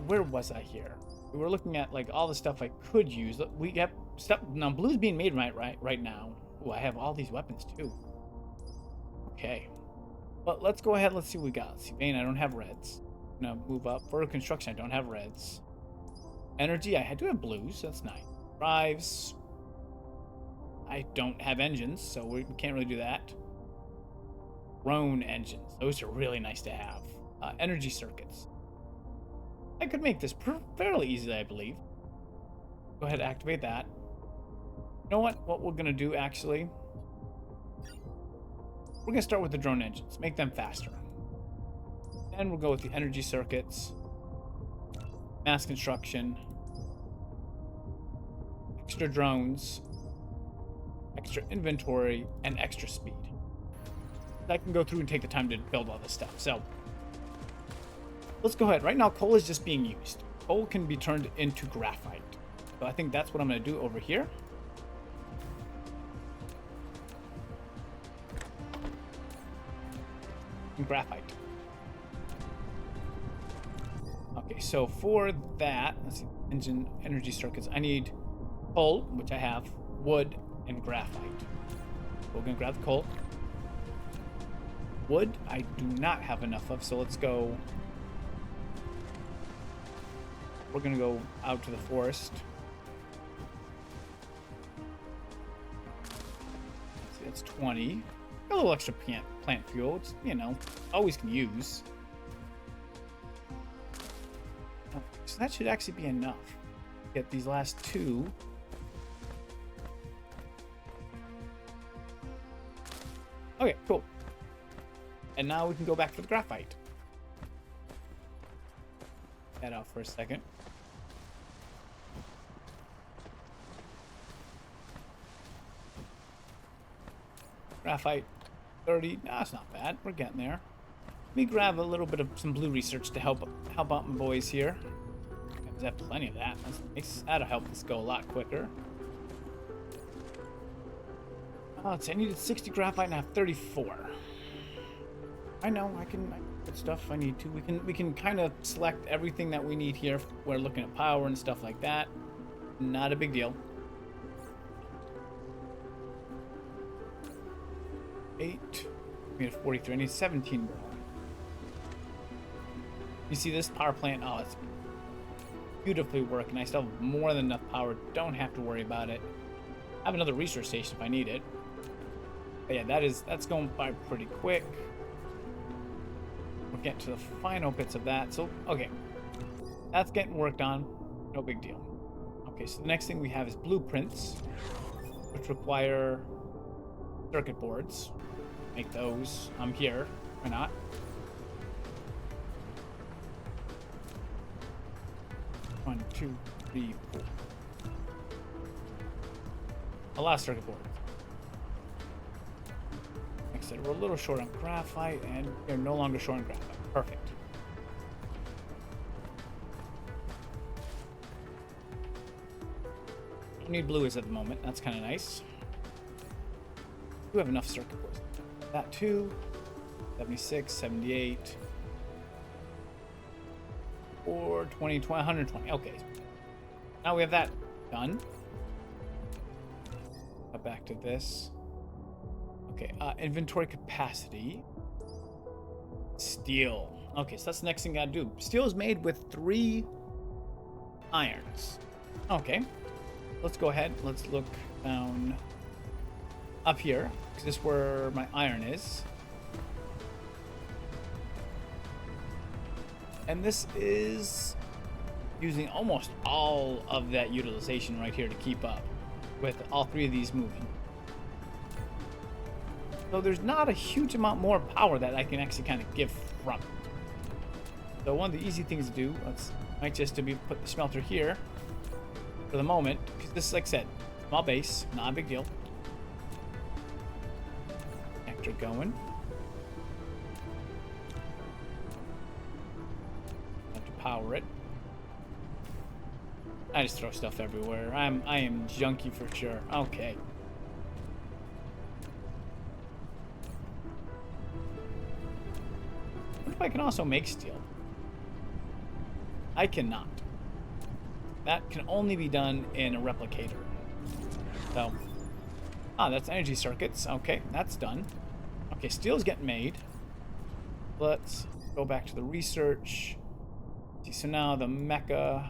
Where was I here? We were looking at like all the stuff I could use. We have stuff now. Blue's being made right now. Oh, I have all these weapons too. Okay. But let's go ahead. Let's see what we got. See, Vein, I don't have reds. I'm gonna move up. For construction, I don't have reds. Energy, I do have blues. That's nice. Drives. I don't have engines, so we can't really do that. Drone engines. Those are really nice to have. Energy circuits. I could make this fairly easily, I believe. Go ahead, activate that. You know what? What we're gonna do actually, we're gonna start with the drone engines, make them faster. Then we'll go with the energy circuits, mass construction, extra drones, extra inventory, and extra speed. I can go through and take the time to build all this stuff. So let's go ahead. Right now, coal is just being used. Coal can be turned into graphite. So I think that's what I'm going to do over here. And graphite. Okay, so for that, let's see, engine energy circuits, I need coal, which I have, wood, and graphite. We're going to grab the coal. Wood, I do not have enough of, so let's go. We're gonna go out to the forest. Let's see, that's 20. A little extra plant fuel, it's, you know, always can use. Okay, so that should actually be enough. Get these last two. Okay, cool. And now we can go back to the graphite. That out for a second. Graphite 30. No, that's not bad. We're getting there. Let me grab a little bit of some blue research to help out my boys here. I have plenty of that. That's nice. That'll help us go a lot quicker. Oh, let's see. I needed 60 graphite and I have 34. I know I can put stuff I need to. We can kind of select everything that we need here. We're looking at power and stuff like that. Not a big deal. 8. We have 43. I need 17 more. You see this power plant? Oh, it's beautifully working. I still have more than enough power. Don't have to worry about it. I have another research station if I need it. But yeah, that's going by pretty quick. We're getting to the final bits of that. So, okay. That's getting worked on. No big deal. Okay, so the next thing we have is blueprints, which require circuit boards. Make those. I'm here. Why not? One, two, three, four. A lot of circuit boards. Like I said, we're a little short on graphite, and they're no longer short on graphite. Perfect. Don't need blues at the moment. That's kind of nice. We have enough circuit boards. That too. 76, 78. Or 20, 120. Okay. Now we have that done. Back to this. Okay, inventory capacity. Steel. Okay, so that's the next thing I gotta do. Steel is made with 3 irons. Okay. let's go ahead. Let's look down up here, because this is where my iron is. And this is using almost all of that utilization right here to keep up with all three of these moving. So there's not a huge amount more power that I can actually kind of give from. So one of the easy things to do, might just to be put the smelter here for the moment, because this is, like I said, small base, not a big deal. Connector going. Have to power it. I just throw stuff everywhere. I am junky for sure. Okay. What if I can also make steel? I cannot. That can only be done in a replicator. So, that's energy circuits. Okay, that's done. Okay, steel's getting made. Let's go back to the research. See, so now the mecha,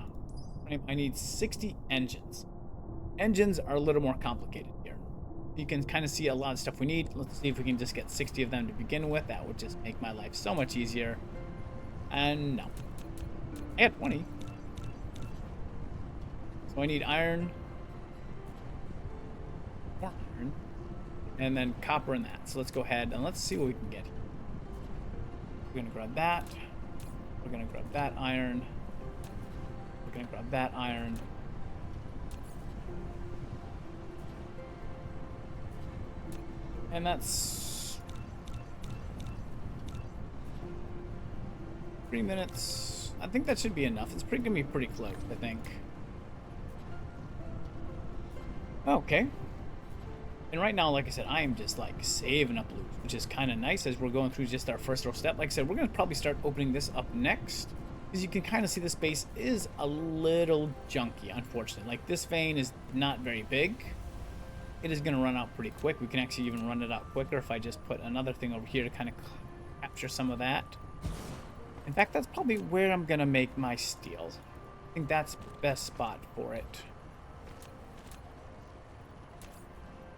I need 60 engines. Engines are a little more complicated here. You can kind of see a lot of stuff we need. Let's see if we can just get 60 of them to begin with. That would just make my life so much easier. And no. I got 20. So I need iron. More iron. And then copper in that. So let's go ahead and let's see what we can get. We're going to grab that. We're going to grab that iron. We're going to grab that iron. And that's 3 minutes. I think that should be enough. It's gonna be pretty close, I think. Okay. And right now, like I said, I am just like saving up loot, which is kind of nice as we're going through just our first little step. Like I said, we're gonna probably start opening this up next, because you can kind of see the space is a little junky, unfortunately. Like this vein is not very big. It is going to run out pretty quick. We can actually even run it out quicker if I just put another thing over here to kind of capture some of that. In fact, that's probably where I'm going to make my steel. I think that's the best spot for it.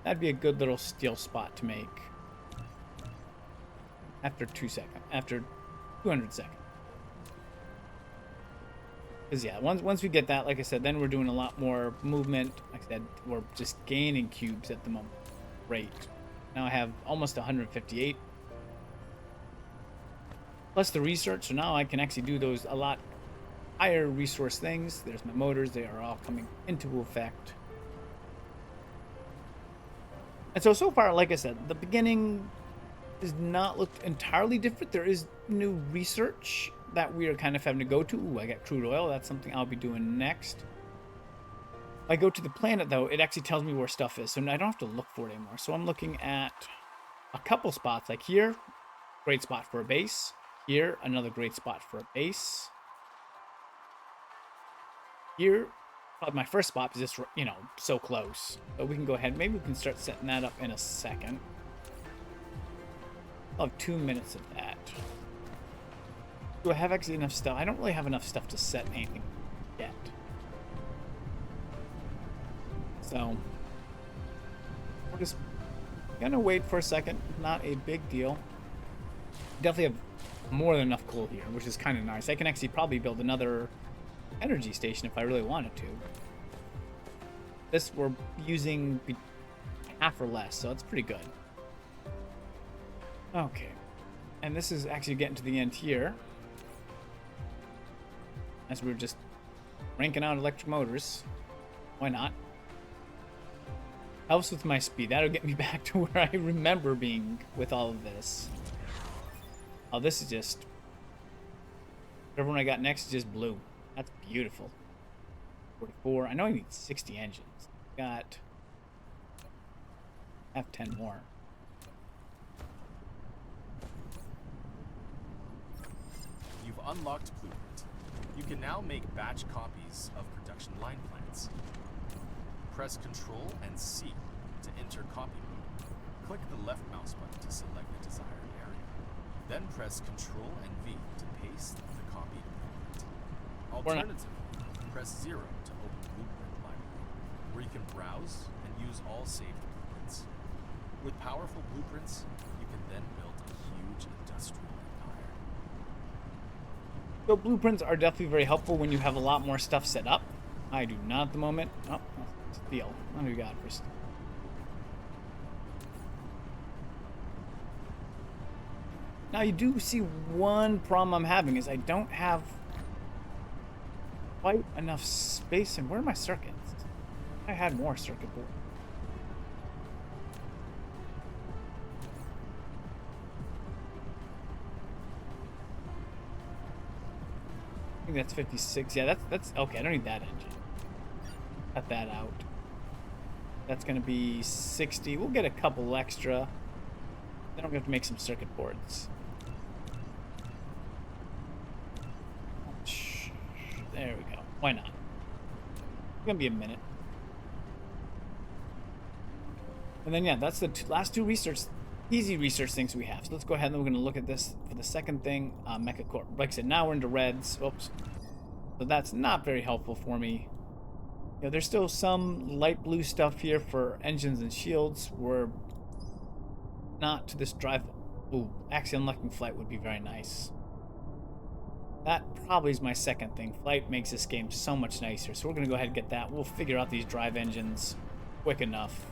That'd be a good little steel spot to make. After 200 seconds. Because yeah, once we get that, like I said, then we're doing a lot more movement. Like I said, we're just gaining cubes at the moment. Great. Now I have almost 158. Plus the research, so now I can actually do those a lot higher resource things. There's my motors, they are all coming into effect. And so far, like I said, the beginning does not look entirely different. There is new research that we are kind of having to go to. Ooh, I got crude oil. That's something I'll be doing next. If I go to the planet, though, it actually tells me where stuff is, so I don't have to look for it anymore. So I'm looking at a couple spots, like here, great spot for a base. Here, another great spot for a base. Here, probably my first spot is just, you know, so close. But we can go ahead. Maybe we can start setting that up in a second. I'll have 2 minutes of that. Do I have actually enough stuff? I don't really have enough stuff to set anything yet. So, we're just gonna wait for a second. Not a big deal. Definitely have more than enough coal here, which is kind of nice. I can actually probably build another energy station if I really wanted to. This we're using half or less, so it's pretty good. Okay. And this is actually getting to the end here. As we're just cranking out electric motors. Why not? Helps with my speed. That'll get me back to where I remember being with all of this. Oh, this is just... Whatever one I got next is just blue. That's beautiful. 44. I know I need 60 engines. Got... I have 10 more. You've unlocked Blueprint. You can now make batch copies of production line plans. Press Ctrl and C to enter copy mode. Click the left mouse button to select the desired area. Then press Ctrl and V to paste the copied blueprint. Alternatively, press 0 to open Blueprint Library, where you can browse and use all saved blueprints. With powerful blueprints, you can then build a huge industrial empire. So blueprints are definitely very helpful when you have a lot more stuff set up. I do not at the moment. Oh, steel. What do we got for steel? Now you do see one problem I'm having is I don't have quite enough space. And where are my circuits? I had more circuit board. I think that's 56. Yeah, that's okay. I don't need that engine. Cut that out. That's gonna be 60. We'll get a couple extra. Then I'm gonna have to make some circuit boards. There we go. Why not? It's gonna be a minute. And then yeah, that's the last two easy research things we have. So let's go ahead and we're gonna look at this for the second thing, Mechacorp. Like I said, now we're into reds. Oops. So that's not very helpful for me. You know, there's still some light blue stuff here for engines and shields. We're not to this drive. Ooh, actually unlocking flight would be very nice. That probably is my second thing. Flight makes this game so much nicer. So we're going to go ahead and get that. We'll figure out these drive engines quick enough.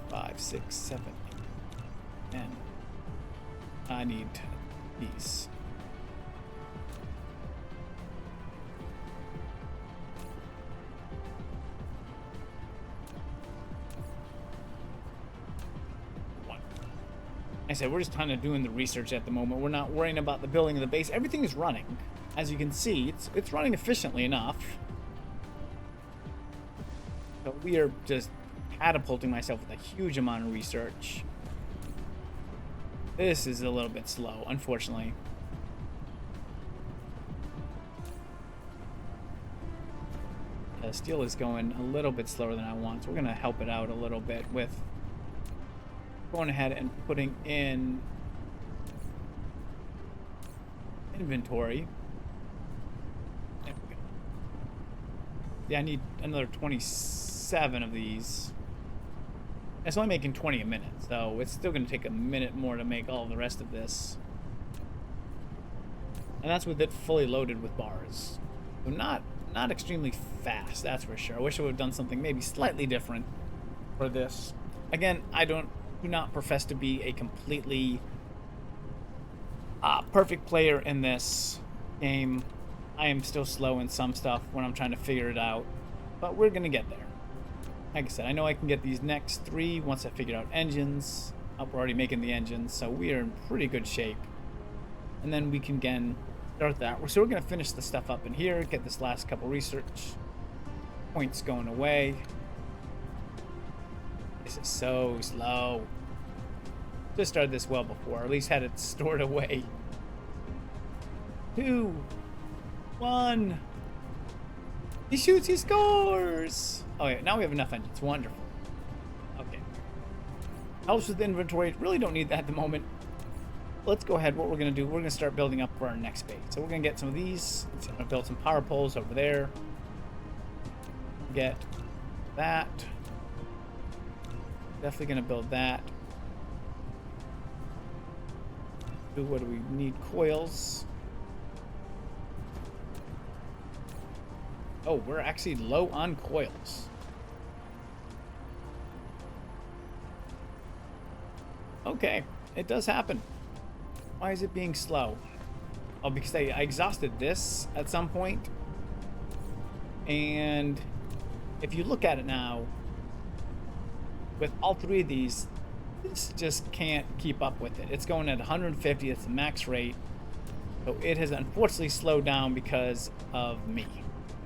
5, 6, 7, 8, 10. I need these. I said, we're just kind of doing the research at the moment. We're not worrying about the building of the base. Everything is running. As you can see, it's running efficiently enough. So we are just catapulting myself with a huge amount of research. This is a little bit slow, unfortunately. Steel is going a little bit slower than I want, so we're going to help it out a little bit with going ahead and putting in inventory. There we go. Yeah, I need another 27 of these. It's only making 20 a minute, so it's still going to take a minute more to make all the rest of this. And that's with it fully loaded with bars. So not extremely fast, that's for sure. I wish I would have done something maybe slightly different for this. Again, I do not profess to be a completely perfect player in this game. I am still slow in some stuff when I'm trying to figure it out, but we're gonna get there. Like I said, I know I can get these next three once I figure out engines. We're already making the engines, so we are in pretty good shape. And then we can again start that. So we're gonna finish the stuff up in here, get this last couple research points going away. This is so slow. Just started this well before, or at least had it stored away. 2, 1. He shoots, he scores! Oh yeah, now we have enough engines. Wonderful. Okay. Helps with inventory. Really don't need that at the moment. Let's go ahead. What we're going to do, we're going to start building up for our next base. So we're going to get some of these. I'm going to build some power poles over there. Get that. Definitely going to build that. What do we need? Coils. Oh, we're actually low on coils. Okay, it does happen. Why is it being slow? Oh, because I exhausted this at some point. And if you look at it now, with all three of these, this just can't keep up with it. It's going at 150, it's the max rate. So it has unfortunately slowed down because of me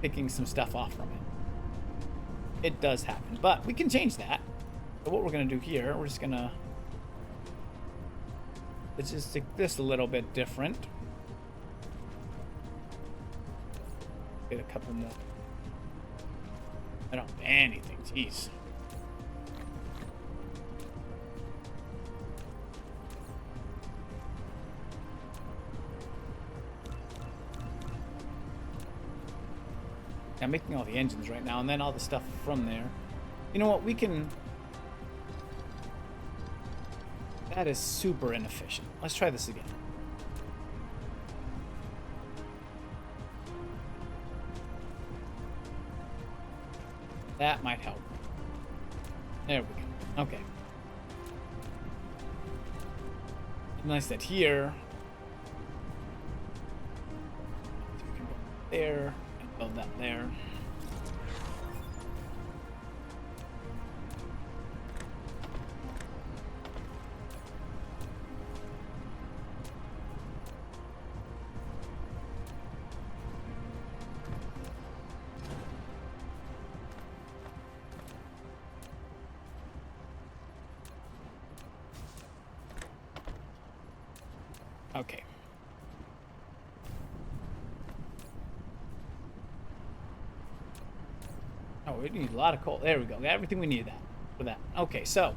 picking some stuff off from it. It does happen, but we can change that. So what we're gonna do here, we're just gonna, let's just stick this a little bit different. Get a couple more. I don't have anything, jeez. I'm making all the engines right now, and then all the stuff from there. You know what? We can... That is super inefficient. Let's try this again. That might help. There we go. Okay. Nice that here. We can go there and build that there. Okay. Oh, we need a lot of coal. There we go. Got everything we need for that. Okay, so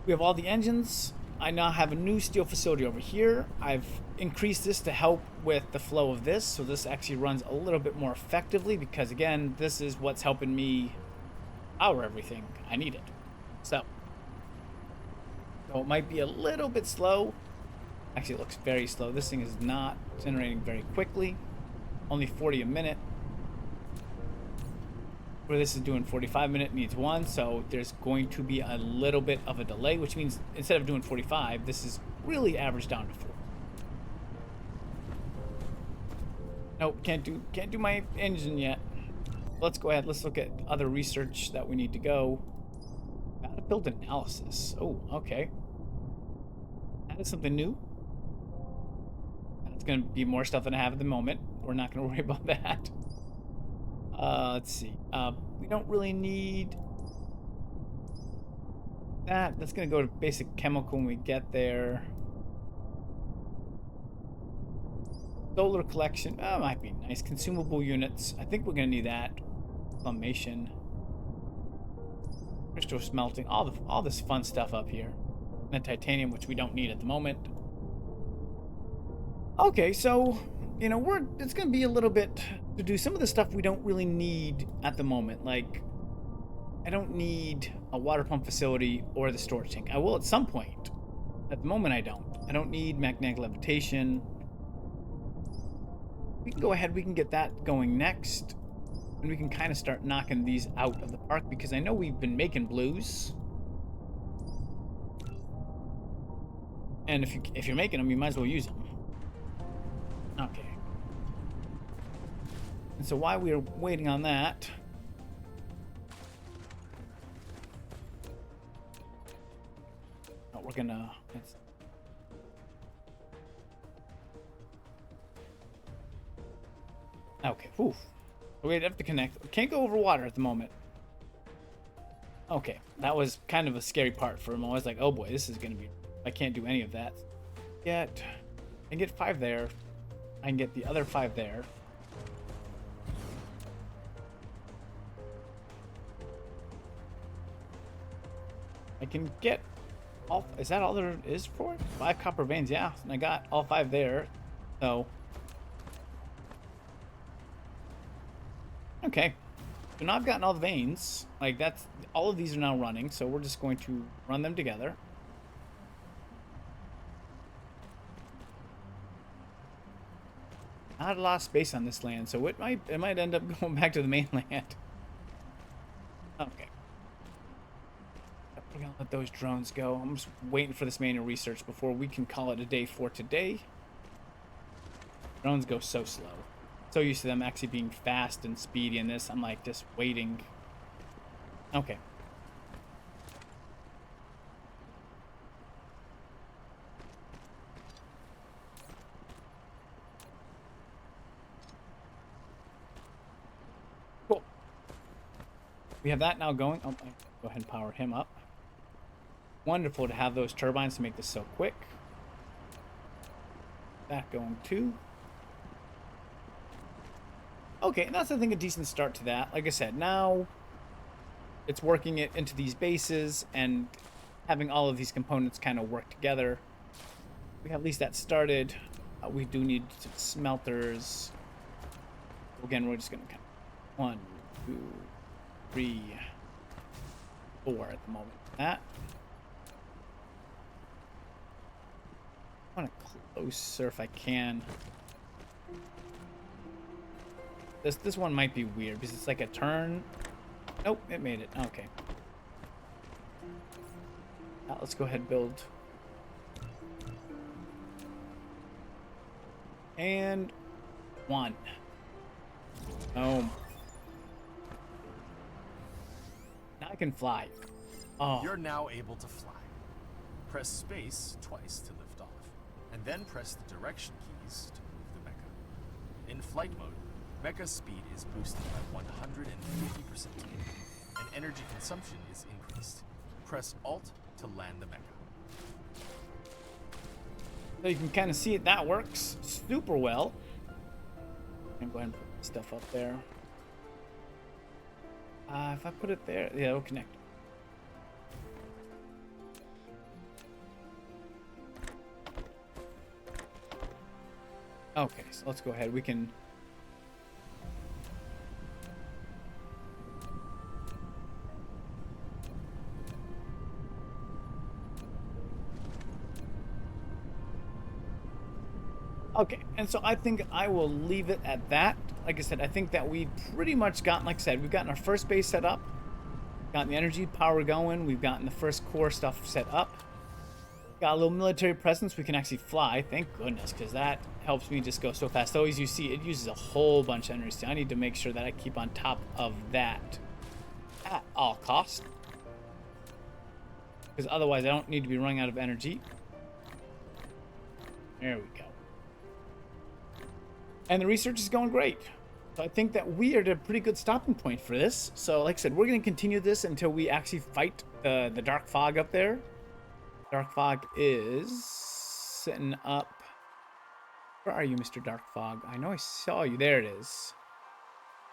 we have all the engines. I now have a new steel facility over here. I've increased this to help with the flow of this, so this actually runs a little bit more effectively because, again, this is what's helping me power everything I needed. So it might be a little bit slow. Actually, it looks very slow. This thing is not generating very quickly. Only 40 a minute. Where this is doing 45 minute needs 1, so there's going to be a little bit of a delay, which means instead of doing 45, this is really averaged down to 4. Nope, can't do my engine yet. Let's go ahead. Let's look at other research that we need to go. Battlefield analysis. Oh, okay. That is something new. It's going to be more stuff than I have at the moment. We're not going to worry about that. Let's see. We don't really need that. That's going to go to basic chemical when we get there. Solar collection. Oh, might be nice. Consumable units. I think we're going to need that. Formation. Crystal smelting. All this fun stuff up here. And then titanium, which we don't need at the moment. Okay, so, you know, it's going to be a little bit to do some of the stuff we don't really need at the moment. Like, I don't need a water pump facility or the storage tank. I will at some point. At the moment, I don't. I don't need magnetic levitation. We can go ahead. We can get that going next. And we can kind of start knocking these out of the park because I know we've been making blues. And if you're making them, you might as well use them. Okay. And so while we are waiting on that, we're gonna. Okay. Oof. We'd have to connect. We can't go over water at the moment. Okay, that was kind of a scary part for him. I was like, oh boy, this is gonna be. I can't do any of that yet. I can get 5 there. I can get the other 5 there. I can get all. Is that all there is for it? 5 copper veins, yeah. And I got all 5 there. So. Okay. So now I've gotten all the veins. Like that's all of these are now running. So we're just going to run them together. Not a lot of space on this land, so it might end up going back to the mainland. Okay. We're gonna let those drones go. I'm just waiting for this manual research before we can call it a day for today. Drones go so slow. So used to them actually being fast and speedy in this, I'm like just waiting. Okay. Cool. We have that now going. Oh, I'll go ahead and power him up. Wonderful to have those turbines to make this so quick. That going too. Okay, and that's, I think, a decent start to that. Like I said, now it's working it into these bases and having all of these components kind of work together. We have at least that started. We do need smelters. Again, we're just gonna count 1, 2, 3, 4 at the moment. That. I want to closer if I can. This one might be weird because it's like a turn. Nope, it made it. Okay. Now let's go ahead and build. And 1. Oh. Now I can fly. Oh. You're now able to fly. Press space twice to lift off, and then press the direction keys to move the mecha. In flight mode, mecha speed is boosted by 150%, and energy consumption is increased. Press Alt to land the mecha. So you can kind of see it. That works super well. I'm going to put stuff up there. If I put it there, yeah, it'll connect. Okay, so let's go ahead. We can. Okay, and so I think I will leave it at that. Like I said, I think that we pretty much got, like I said, we've gotten our first base set up, gotten the energy power going, we've gotten the first core stuff set up, got a little military presence. We can actually fly, thank goodness, because that helps me just go so fast. Though, as you see, it uses a whole bunch of energy. So I need to make sure that I keep on top of that at all costs, because otherwise I don't need to be running out of energy. There we go. And the research is going great. So I think that we are at a pretty good stopping point for this. So like I said, we're going to continue this until we actually fight the Dark Fog up there. Dark Fog is sitting up. Where are you, Mr. Dark Fog? I know I saw you. There it is.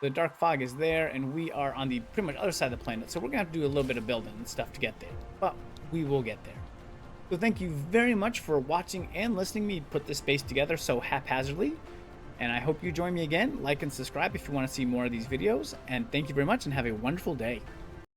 The Dark Fog is there, and we are on the pretty much other side of the planet. So we're going to have to do a little bit of building and stuff to get there. But we will get there. So thank you very much for watching and listening to me put this space together so haphazardly. And I hope you join me again. Like and subscribe if you want to see more of these videos. And thank you very much and have a wonderful day.